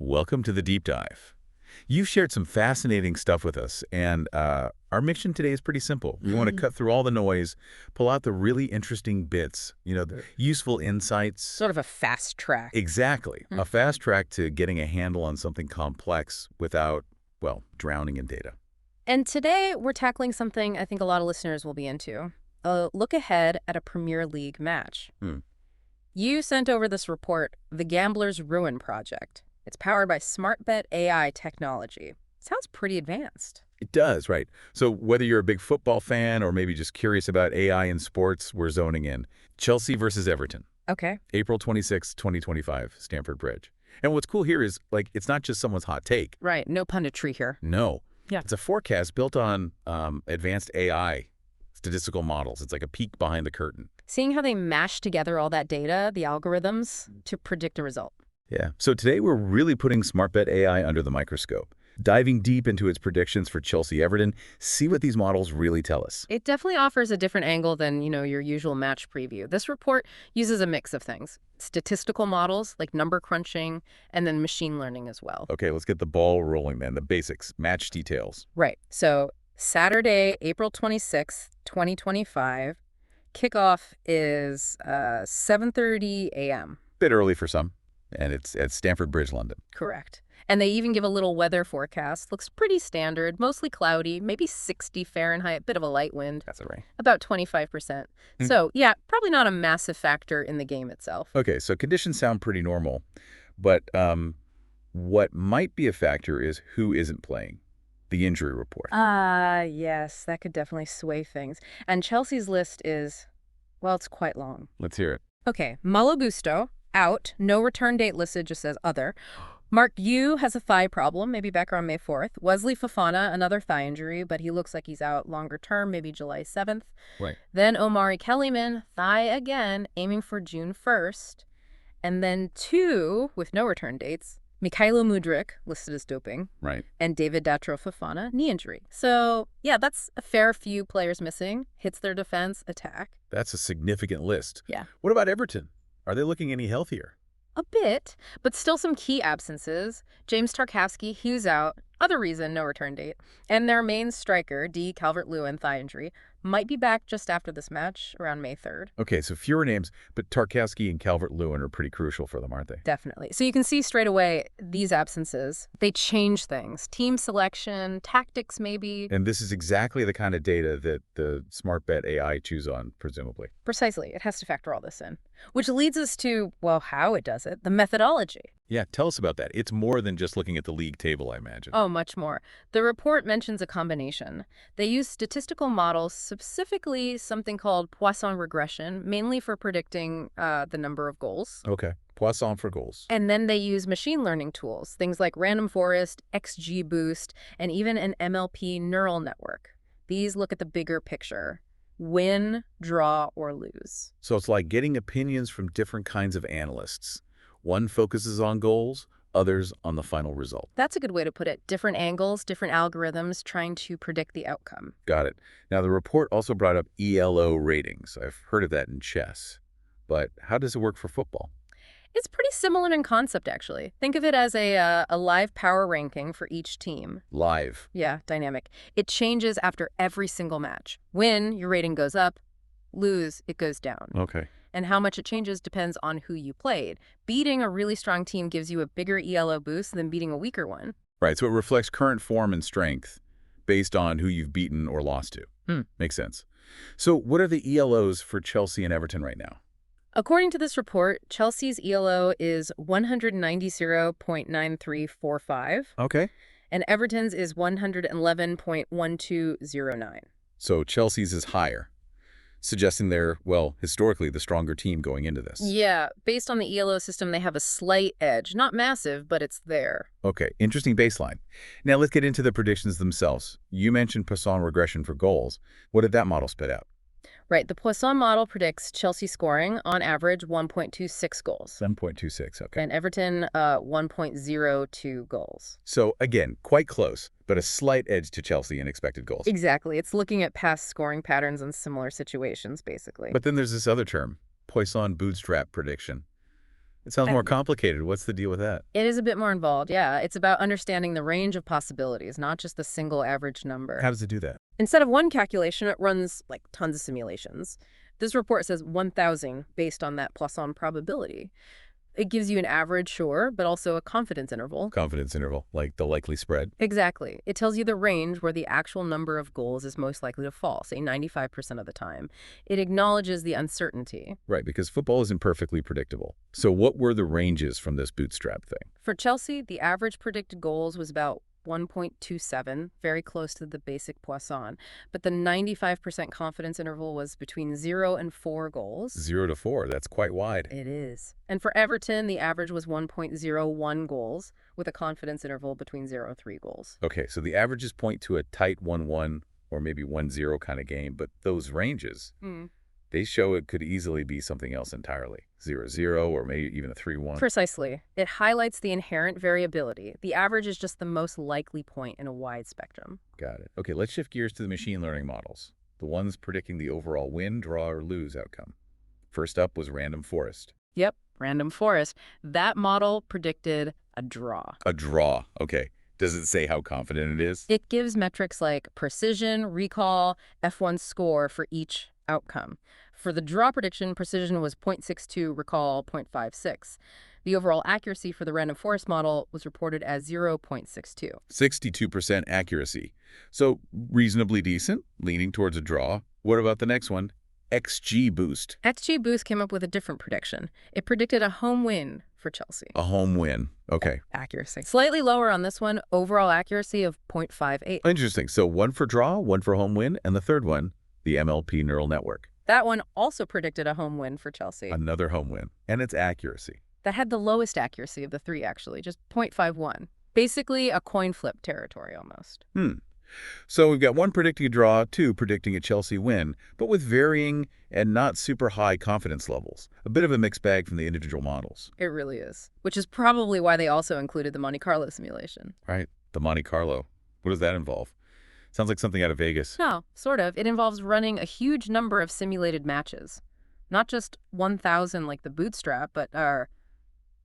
Welcome to the deep dive. You've shared some fascinating stuff with us, and our mission today is pretty simple. We want to cut through all the noise, pull out the really interesting bits, the useful insights. Sort of a fast track. Exactly. A fast track to getting a handle on something complex without, well, drowning in data. And today we're tackling something I think a lot of listeners will be into. A look ahead at a Premier League match. You sent over this report, The Gambler's Ruin Project. It's powered by SmartBet AI technology. Sounds pretty advanced. It does, right. So whether you're a big football fan or maybe just curious about AI in sports, we're zoning in. Chelsea versus Everton. Okay. April 26, 2025, Stamford Bridge. And what's cool here is, it's not just someone's hot take. Right. No punditry here. No. Yeah. It's a forecast built on advanced AI statistical models. It's like a peek behind the curtain. Seeing how they mash together all that data, the algorithms, to predict a result. Yeah. So today we're really putting SmartBet AI under the microscope, diving deep into its predictions for Chelsea-Everton, see what these models really tell us. It definitely offers a different angle than, your usual match preview. This report uses a mix of things. Statistical models, like number crunching, and then machine learning as well. Okay, let's get the ball rolling then. The basics, match details. Right. So Saturday, April 26th, 2025, kickoff is 7:30 a.m. Bit early for some. And it's at Stamford Bridge, London. Correct. And they even give a little weather forecast. Looks pretty standard, mostly cloudy, maybe 60 Fahrenheit, bit of a light wind. That's all right. About 25%. So, yeah, probably not a massive factor in the game itself. Okay, so conditions sound pretty normal. But what might be a factor is who isn't playing. The injury report. Yes, that could definitely sway things. And Chelsea's list is, well, it's quite long. Let's hear it. Okay, Malo Gusto, out. No return date listed, just says other. Mark Yu has a thigh problem, maybe back around May 4th. Wesley Fofana, another thigh injury, but he looks like he's out longer term, maybe July 7th. Right. Then Omari Kellyman, thigh again, aiming for June 1st. And then two, with no return dates, Mikhailo Mudryk, listed as doping. Right. And David Datro Fofana, knee injury. So, yeah, that's a fair few players missing. Hits their defense, attack. That's a significant list. Yeah. What about Everton? Are they looking any healthier? A bit, but still some key absences. James Tarkowski, he's out. Other reason, no return date. And their main striker, D. Calvert-Lewin, thigh injury, might be back just after this match, around May 3rd. Okay, so fewer names, but Tarkowski and Calvert-Lewin are pretty crucial for them, aren't they? Definitely. So you can see straight away, these absences, they change things. Team selection, tactics maybe. And this is exactly the kind of data that the SmartBet AI chews on, presumably. Precisely. It has to factor all this in. Which leads us to, well, how it does it, the methodology. Yeah, tell us about that. It's more than just looking at the league table, I imagine. Oh, much more. The report mentions a combination. They use statistical models, specifically something called Poisson regression, mainly for predicting the number of goals. Okay. Poisson for goals. And then they use machine learning tools, things like random forest, XGBoost, and even an MLP neural network. These look at the bigger picture. Win, draw, or lose. So it's like getting opinions from different kinds of analysts. One focuses on goals, others on the final result. That's a good way to put it. Different angles, different algorithms trying to predict the outcome. Got it. Now, the report also brought up ELO ratings. I've heard of that in chess. But how does it work for football? It's pretty similar in concept, actually. Think of it as a live power ranking for each team. Live. Yeah, dynamic. It changes after every single match. Win, your rating goes up. Lose, it goes down. Okay. And how much it changes depends on who you played. Beating a really strong team gives you a bigger ELO boost than beating a weaker one. Right, so it reflects current form and strength based on who you've beaten or lost to. Makes sense. So what are the ELOs for Chelsea and Everton right now? According to this report, Chelsea's ELO is 190.9345. Okay. And Everton's is 111.1209. So Chelsea's is higher, suggesting they're, well, historically the stronger team going into this. Yeah, based on the ELO system, they have a slight edge. Not massive, but it's there. Okay, interesting baseline. Now let's get into the predictions themselves. You mentioned Poisson regression for goals. What did that model spit out? Right, the Poisson model predicts Chelsea scoring, on average, 1.26 goals. 7.26, okay. And Everton, 1.02 goals. So, again, quite close, but a slight edge to Chelsea in expected goals. Exactly. It's looking at past scoring patterns in similar situations, basically. But then there's this other term, Poisson bootstrap prediction. It sounds more complicated. What's the deal with that? It is a bit more involved, yeah. It's about understanding the range of possibilities, not just the single average number. How does it do that? Instead of one calculation, it runs like tons of simulations. This report says 1,000 based on that Poisson probability. It gives you an average, sure, but also a confidence interval. Confidence interval, like the likely spread. Exactly. It tells you the range where the actual number of goals is most likely to fall, say 95% of the time. It acknowledges the uncertainty. Right, because football isn't perfectly predictable. So what were the ranges from this bootstrap thing? For Chelsea, the average predicted goals was about 1.27, very close to the basic Poisson. But the 95% confidence interval was between 0 and 4 goals. 0 to 4, that's quite wide. It is. And for Everton, the average was 1.01 goals, with a confidence interval between 0 and 3 goals. Okay, so the averages point to a tight 1-1 or maybe 1-0 kind of game, but those ranges, they show it could easily be something else entirely. 0-0 or maybe even a 3-1. Precisely. It highlights the inherent variability. The average is just the most likely point in a wide spectrum. Got it. Okay, let's shift gears to the machine learning models, the ones predicting the overall win, draw, or lose outcome. First up was random forest. Yep, random forest. That model predicted a draw. A draw. Okay. Does it say how confident it is? It gives metrics like precision, recall, F1 score for each outcome. For the draw prediction, precision was 0.62, recall 0.56. The overall accuracy for the random forest model was reported as 0.62. 62% accuracy. So reasonably decent, leaning towards a draw. What about the next one? XGBoost. XGBoost came up with a different prediction. It predicted a home win for Chelsea. A home win. Okay. Accuracy. Slightly lower on this one, overall accuracy of 0.58. Interesting. So one for draw, one for home win, and the third one, the MLP neural network. That one also predicted a home win for Chelsea. Another home win. And its accuracy. That had the lowest accuracy of the three, actually, just 0.51. Basically a coin flip territory almost. So we've got one predicting a draw, two predicting a Chelsea win, but with varying and not super high confidence levels. A bit of a mixed bag from the individual models. It really is. Which is probably why they also included the Monte Carlo simulation. Right. The Monte Carlo. What does that involve? Sounds like something out of Vegas. No, sort of. It involves running a huge number of simulated matches. Not just 1,000 like the bootstrap, but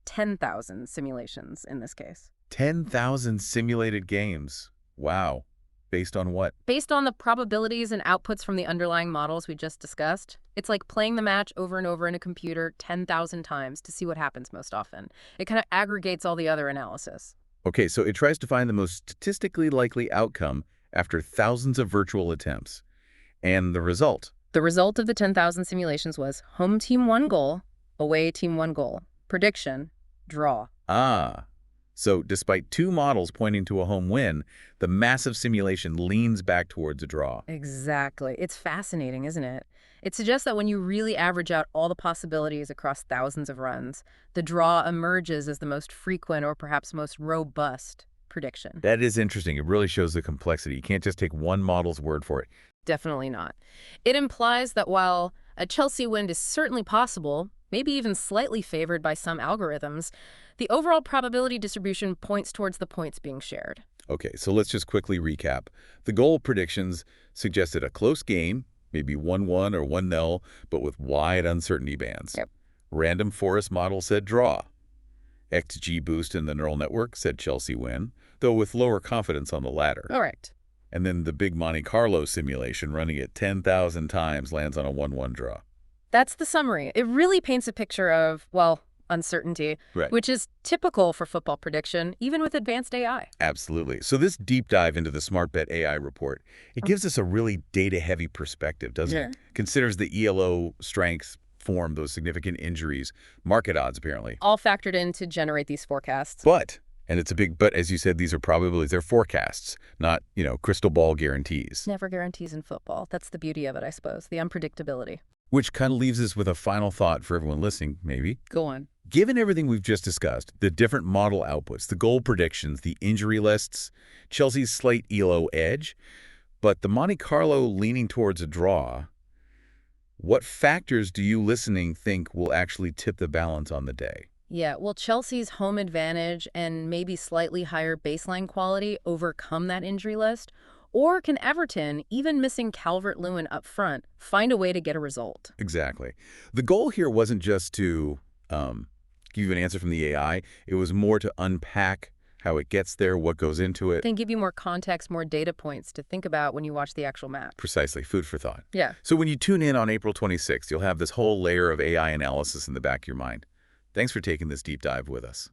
10,000 simulations in this case. 10,000 simulated games. Wow. Based on what? Based on the probabilities and outputs from the underlying models we just discussed. It's like playing the match over and over in a computer 10,000 times to see what happens most often. It kind of aggregates all the other analysis. Okay, so it tries to find the most statistically likely outcome after thousands of virtual attempts. And the result? The result of the 10,000 simulations was home team 1 goal, away team 1 goal. Prediction, draw. Ah. So despite two models pointing to a home win, the massive simulation leans back towards a draw. Exactly. It's fascinating, isn't it? It suggests that when you really average out all the possibilities across thousands of runs, the draw emerges as the most frequent or perhaps most robust prediction. That is interesting. It really shows the complexity. You can't just take one model's word for it. Definitely not. It implies that while a Chelsea win is certainly possible, maybe even slightly favored by some algorithms, the overall probability distribution points towards the points being shared. Okay, so let's just quickly recap. The goal predictions suggested a close game, maybe 1-1 or 1-0, but with wide uncertainty bands. Yep. Random forest model said draw. XGBoost in the neural network said Chelsea win, though with lower confidence on the latter. Correct. And then the big Monte Carlo simulation running it 10,000 times lands on a 1-1 draw. That's the summary. It really paints a picture of, well, uncertainty, Right. which is typical for football prediction, even with advanced AI. Absolutely. So this deep dive into the SmartBet AI report, it gives us a really data-heavy perspective, doesn't it? Considers the ELO strengths, form, those significant injuries, market odds, apparently. All factored in to generate these forecasts. But, and it's a big but, as you said, these are probabilities, they're forecasts, not, crystal ball guarantees. Never guarantees in football. That's the beauty of it, I suppose, the unpredictability. Which kind of leaves us with a final thought for everyone listening, maybe. Go on. Given everything we've just discussed, the different model outputs, the goal predictions, the injury lists, Chelsea's slight ELO edge, but the Monte Carlo leaning towards a draw, what factors do you listening think will actually tip the balance on the day? Yeah, will Chelsea's home advantage and maybe slightly higher baseline quality overcome that injury list? Or can Everton, even missing Calvert-Lewin up front, find a way to get a result? Exactly. The goal here wasn't just to give you an answer from the AI. It was more to unpack how it gets there, what goes into it. Can give you more context, more data points to think about when you watch the actual match. Precisely, food for thought. Yeah. So when you tune in on April 26th, you'll have this whole layer of AI analysis in the back of your mind. Thanks for taking this deep dive with us.